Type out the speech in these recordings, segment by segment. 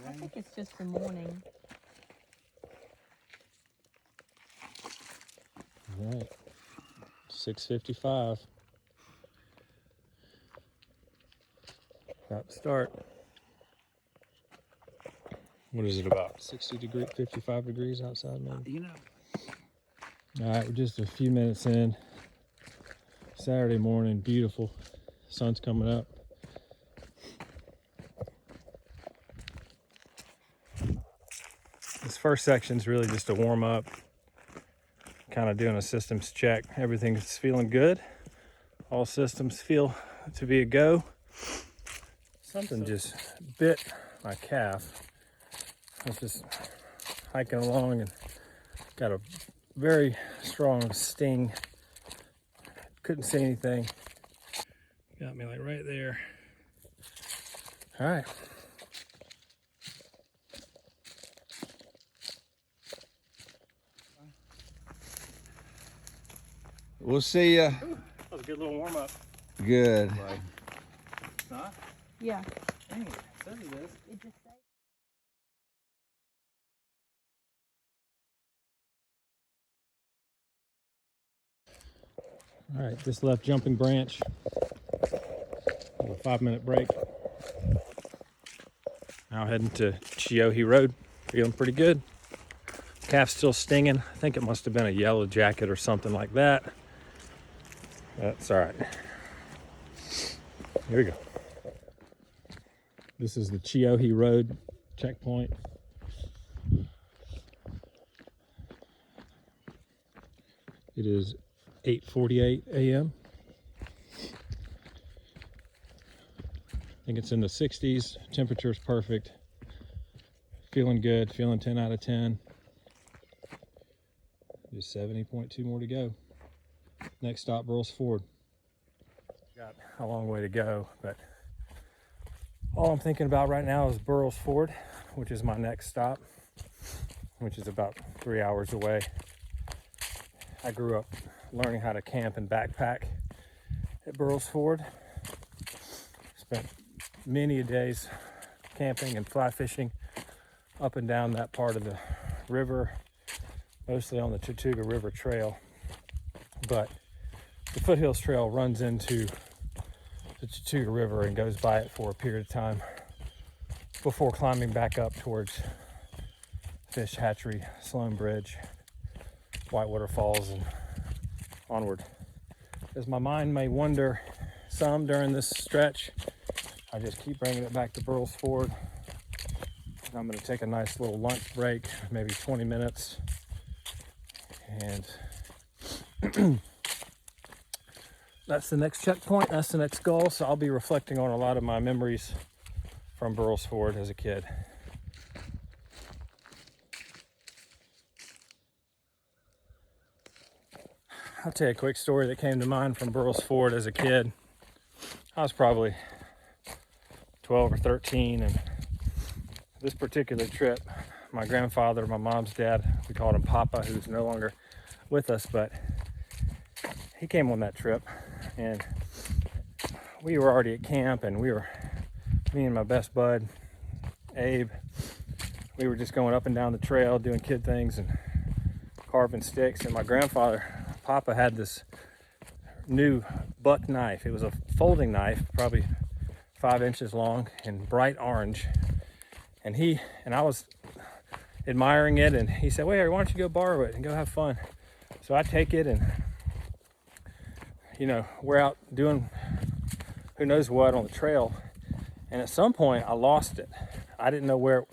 I think it's just the morning. All right, 6:55. About to start. What is it, about 55 degrees outside, maybe? You know. All right, we're just a few minutes in. Saturday morning, beautiful. Sun's coming up. This first section is really just a warm up, kind of doing a systems check. Everything's feeling good. All systems feel to be a go. Something just bit my calf. I was just hiking along and got a very strong sting. Couldn't see anything. Got me like right there. All right. We'll see ya. That was a good little warm up. Good. Huh? Yeah. Dang it. Says it is. It just says. All right, just left Jumping Branch. A 5-minute break. Now heading to Chiohe Road. Feeling pretty good. Calf's still stinging. I think it must have been a yellow jacket or something like that. That's all right. Here we go. This is the Chiohe Road checkpoint. It is 8:48 a.m. I think it's in the 60s. Temperature's perfect. Feeling good. Feeling 10 out of 10. Just 70.2 more to go. Next stop, Burles Ford. Got a long way to go, but all I'm thinking about right now is Burles Ford, which is my next stop, which is about 3 hours away. I grew up learning how to camp and backpack at Burles Ford. Spent many days camping and fly fishing up and down that part of the river, mostly on the Tortuga River Trail. But the Foothills Trail runs into the Tortuga River and goes by it for a period of time before climbing back up towards Fish Hatchery, Sloan Bridge, Whitewater Falls, and onward. As my mind may wander some during this stretch, I just keep bringing it back to Burles Ford. And I'm going to take a nice little lunch break, maybe 20 minutes. And that's the next checkpoint. That's the next goal. So I'll be reflecting on a lot of my memories from Burles Ford as a kid. I'll tell you a quick story that came to mind from Burles Ford as a kid. I was probably 12 or 13, and this particular trip, my grandfather, my mom's dad, we called him Papa, who's no longer with us, but he came on that trip, and we were already at camp, and me and my best bud, Abe, we were just going up and down the trail doing kid things and carving sticks, and my grandfather, Papa, had this new buck knife. It was a folding knife, probably 5 inches long and bright orange. And I was admiring it, and he said, "Wait, why don't you go borrow it and go have fun?" So I take it, and we're out doing who knows what on the trail. And at some point I lost it. I didn't know where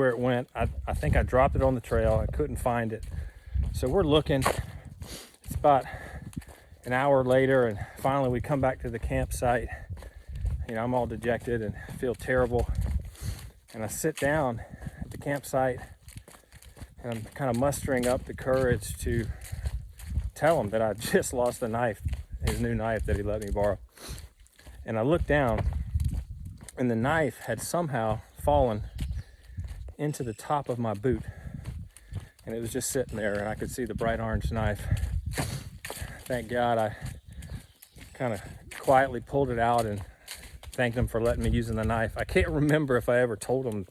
it went. I think I dropped it on the trail. I couldn't find it. So we're looking. It's about an hour later, and finally we come back to the campsite. I'm all dejected and feel terrible. And I sit down at the campsite, and I'm kind of mustering up the courage to tell him that I just lost the knife, his new knife that he let me borrow. And I looked down, and the knife had somehow fallen into the top of my boot. And it was just sitting there, and I could see the bright orange knife. Thank God I kind of quietly pulled it out and thanked him for letting me use the knife. I can't remember if I ever told him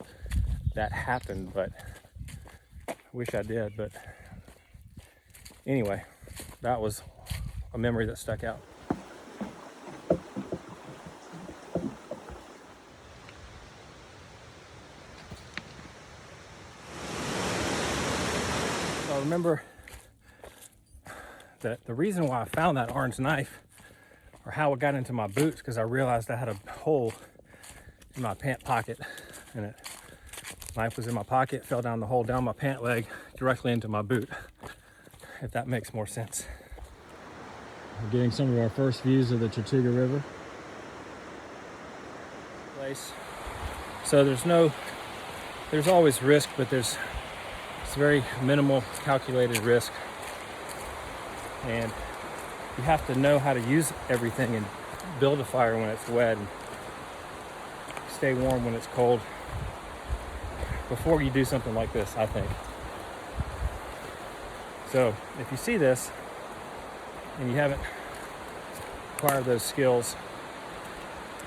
that happened, but I wish I did. But anyway, that was a memory that stuck out. So I remember that the reason why I found that orange knife, or how it got into my boots, because I realized I had a hole in my pant pocket, and the knife was in my pocket, fell down the hole down my pant leg directly into my boot, if that makes more sense. We're getting some of our first views of the Chattooga River. So there's always risk, but it's very minimal calculated risk. And you have to know how to use everything and build a fire when it's wet and stay warm when it's cold before you do something like this, I think. So if you see this and you haven't acquired those skills,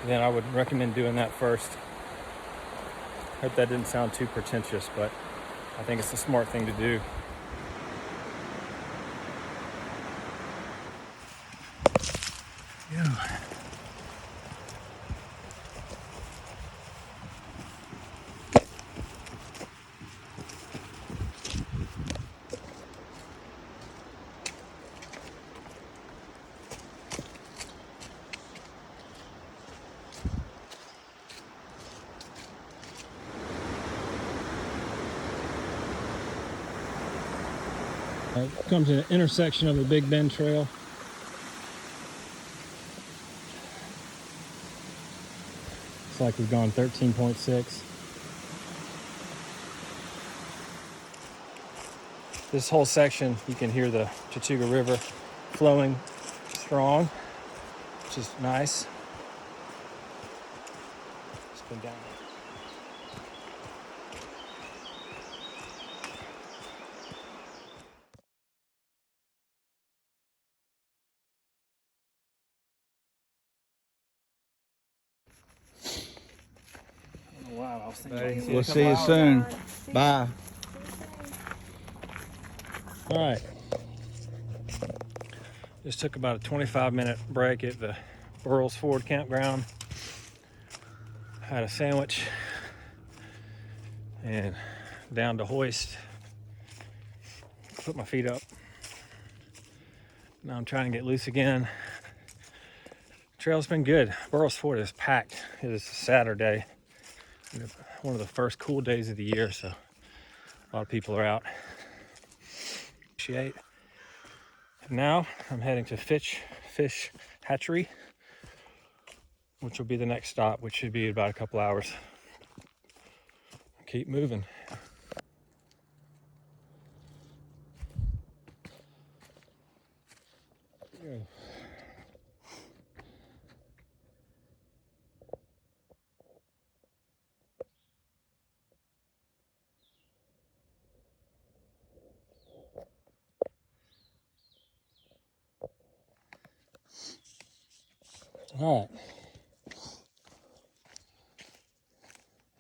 then I would recommend doing that first. Hope that didn't sound too pretentious, but I think it's the smart thing to do. Yeah. Come to the intersection of the Big Bend Trail. It's like we've gone 13.6. This whole section, you can hear the Chattooga River flowing strong, which is nice. It's been down. Wow, I was thinking. We'll see you soon. Bye. All right. Just took about a 25-minute break at the Burles Ford campground. Had a sandwich and down to hoist. Put my feet up. Now I'm trying to get loose again. Trail's been good. Burles Ford is packed. It is Saturday, one of the first cool days of the year, so a lot of people are out. Now I'm heading to Fish Hatchery, which will be the next stop, which should be about a couple hours. Keep moving. Yeah. All right.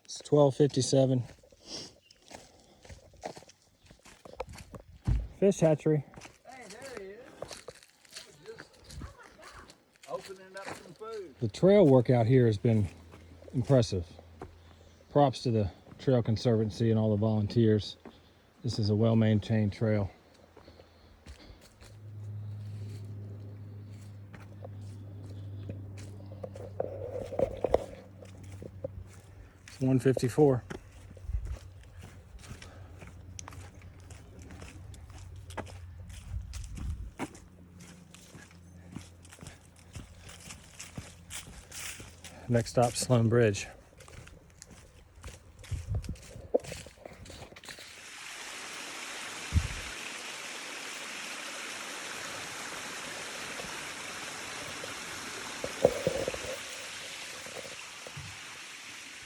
It's 12:57. Fish hatchery. Hey, there he is. Just opening up some food. The trail work out here has been impressive. Props to the Trail Conservancy and all the volunteers. This is a well-maintained trail. It's 1:54. Next stop, Sloan Bridge.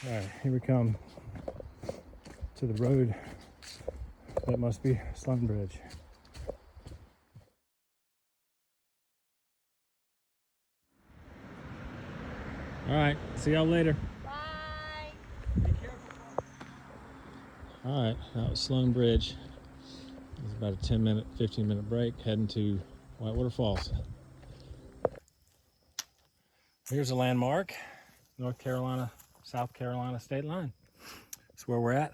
All right, here we come to the road that must be Sloan Bridge. All right, see y'all later. Bye. Be careful. All right, that was Sloan Bridge. It was about a 10-minute, 15-minute break heading to Whitewater Falls. Here's a landmark, North Carolina, South Carolina state line. That's where we're at.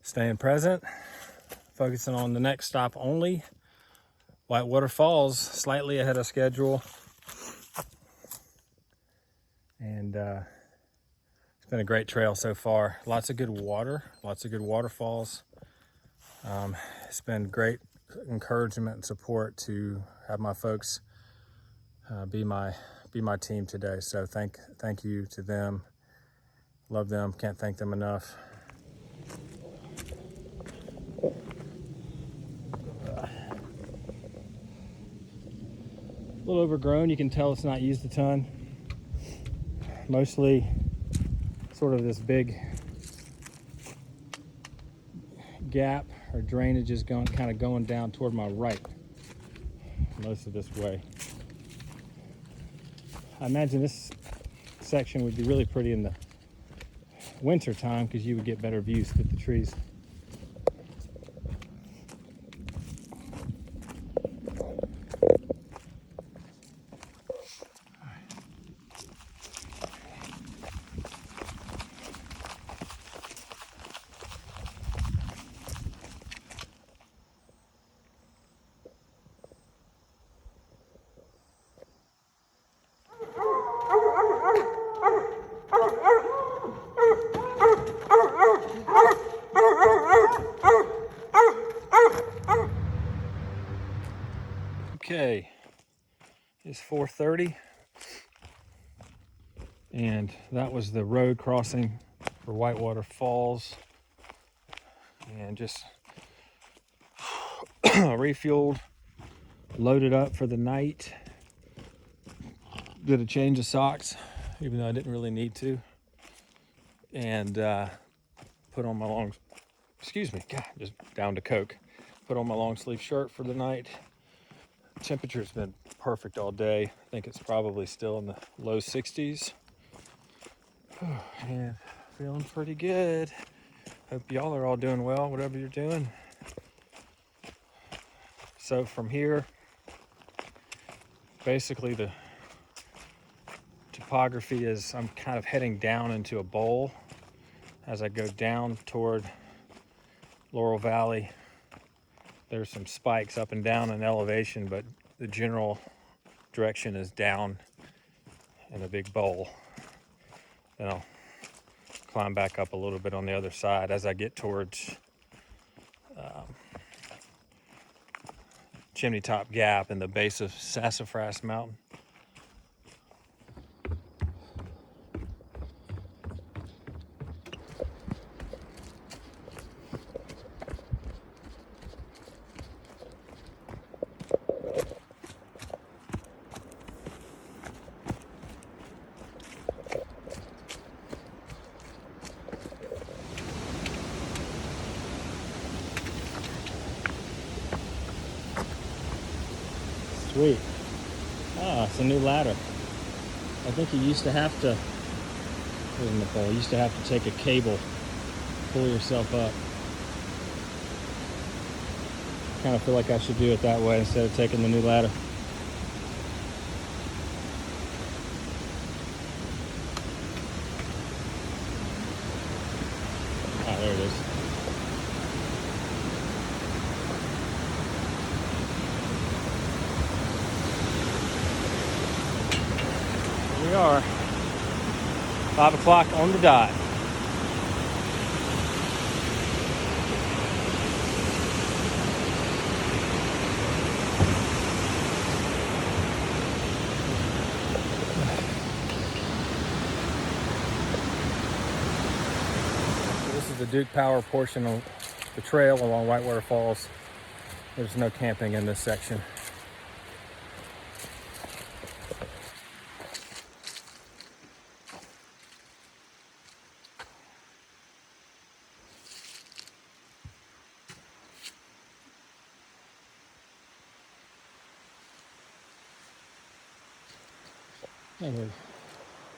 Staying present, focusing on the next stop only. Whitewater Falls, slightly ahead of schedule. And it's been a great trail so far. Lots of good water, lots of good waterfalls. It's been great encouragement and support to have my folks be my team today. So thank you to them. Love them. Can't thank them enough. A little overgrown. You can tell it's not used a ton. Mostly sort of this big gap or drainage is kind of going down toward my right most of this way. I imagine this section would be really pretty in the winter time because you would get better views with the trees. Okay, it's 4:30, and that was the road crossing for Whitewater Falls, and just refueled, loaded up for the night. Did a change of socks, even though I didn't really need to, and put on my God, just down to Coke. Put on my long sleeve shirt for the night. Temperature's been perfect all day. I think it's probably still in the low 60s. And feeling pretty good. Hope y'all are all doing well, whatever you're doing. So from here, basically the topography is I'm kind of heading down into a bowl as I go down toward Laurel Valley. There's some spikes up and down in elevation, but the general direction is down in a big bowl. Then I'll climb back up a little bit on the other side as I get towards Chimney Top Gap and the base of Sassafras Mountain. Sweet. Ah, it's a new ladder. I think you used to have to, in the pole, you used to have to take a cable, pull yourself up. I kind of feel like I should do it that way instead of taking the new ladder. Ah, there it is. We are 5 o'clock on the dot. So this is the Duke Power portion of the trail along Whitewater Falls. There's no camping in this section. And we're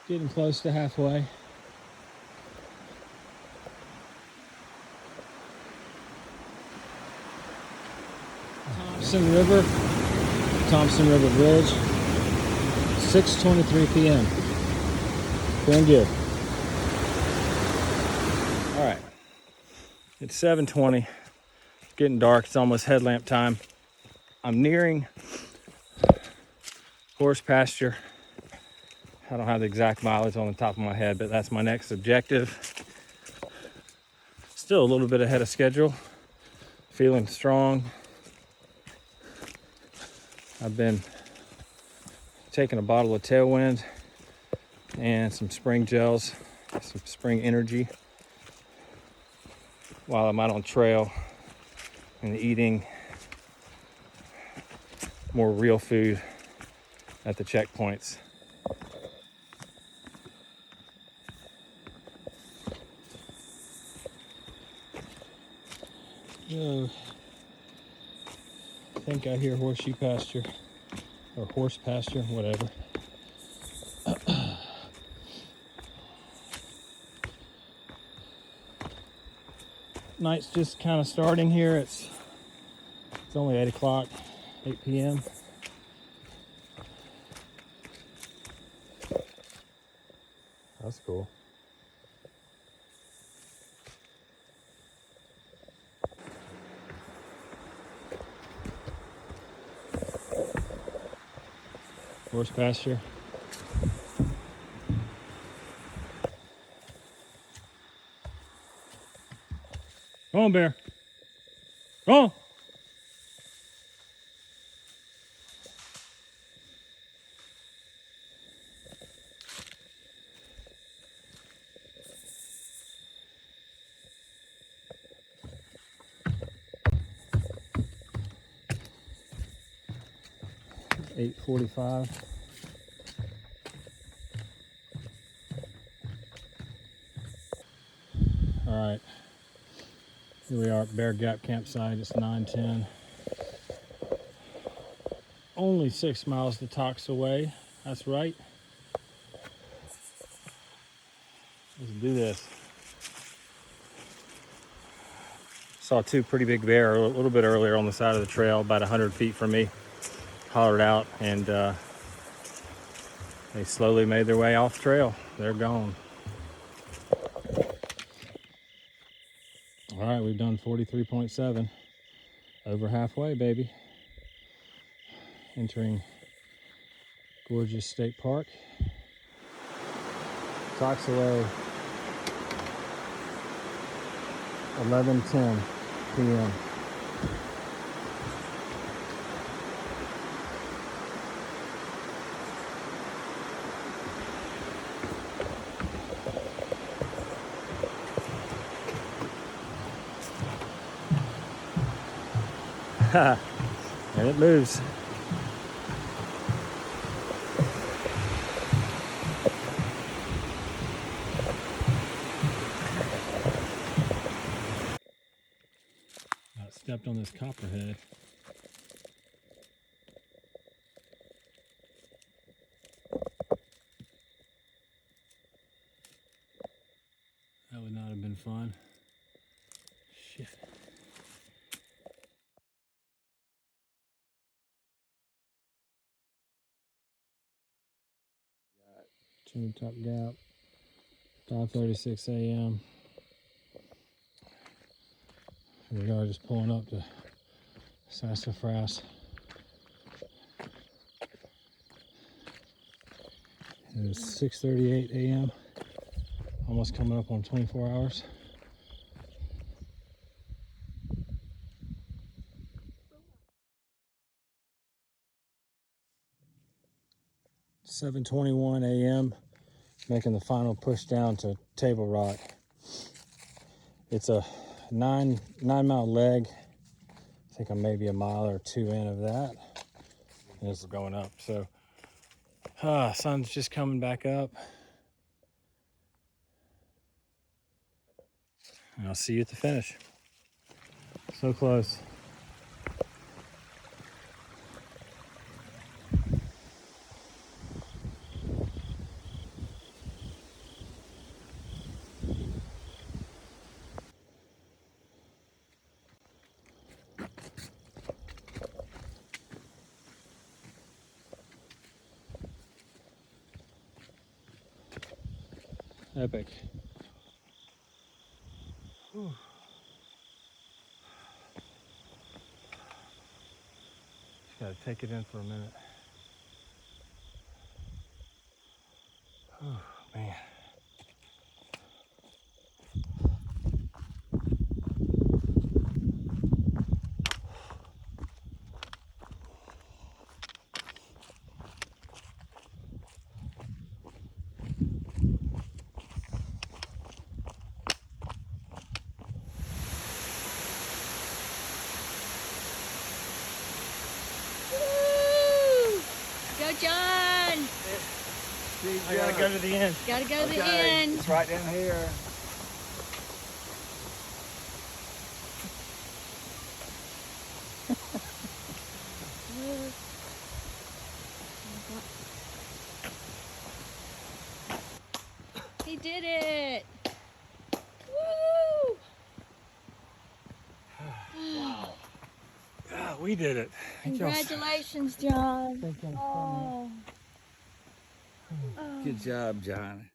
getting close to halfway. Thompson River Bridge, 6:23 p.m. Feeling good. All right, it's 7:20. Getting dark. It's almost headlamp time. I'm nearing horse pasture. I don't have the exact mileage on the top of my head, but that's my next objective. Still a little bit ahead of schedule. Feeling strong. I've been taking a bottle of Tailwind and some spring gels, some spring energy while I'm out on trail and eating more real food at the checkpoints. So, I think I hear horseshoe pasture or horse pasture, whatever. Night's just kind of starting here. It's only 8 o'clock, 8 p.m. That's cool. Horse pasture. Come on, bear. Come on. $8:45. All right, here we are at Bear Gap Campsite. It's 9:10. Only 6 miles to Tox away. That's right. Let's do this. Saw two pretty big bear a little bit earlier on the side of the trail, about 100 feet from me. Hollered out, and they slowly made their way off trail. They're gone. All right, we've done 43.7. Over halfway, baby. Entering gorgeous state park. Tox away. 11:10 p.m. And it moves. I stepped on this copperhead. That would not have been fun. Shit. Chimney Top Gap, 5:36 a.m. Here we are, just pulling up to Sassafras. It is 6:38 a.m. Almost coming up on 24 hours. $7:21 a.m. Making the final push down to Table Rock. It's a nine mile leg. I think I'm maybe a mile or two in of that. And it's going up. So sun's just coming back up. And I'll see you at the finish. So close. Epic. Whew. Just gotta take it in for a minute. Oh man. Woo! Go, John! I gotta go to the end. Gotta go to the Okay, end. it's right down here. He did it! Woo! Ah, we did it. Thank y'all. Congratulations, John. Thank y'all so much. Oh. Good job, John.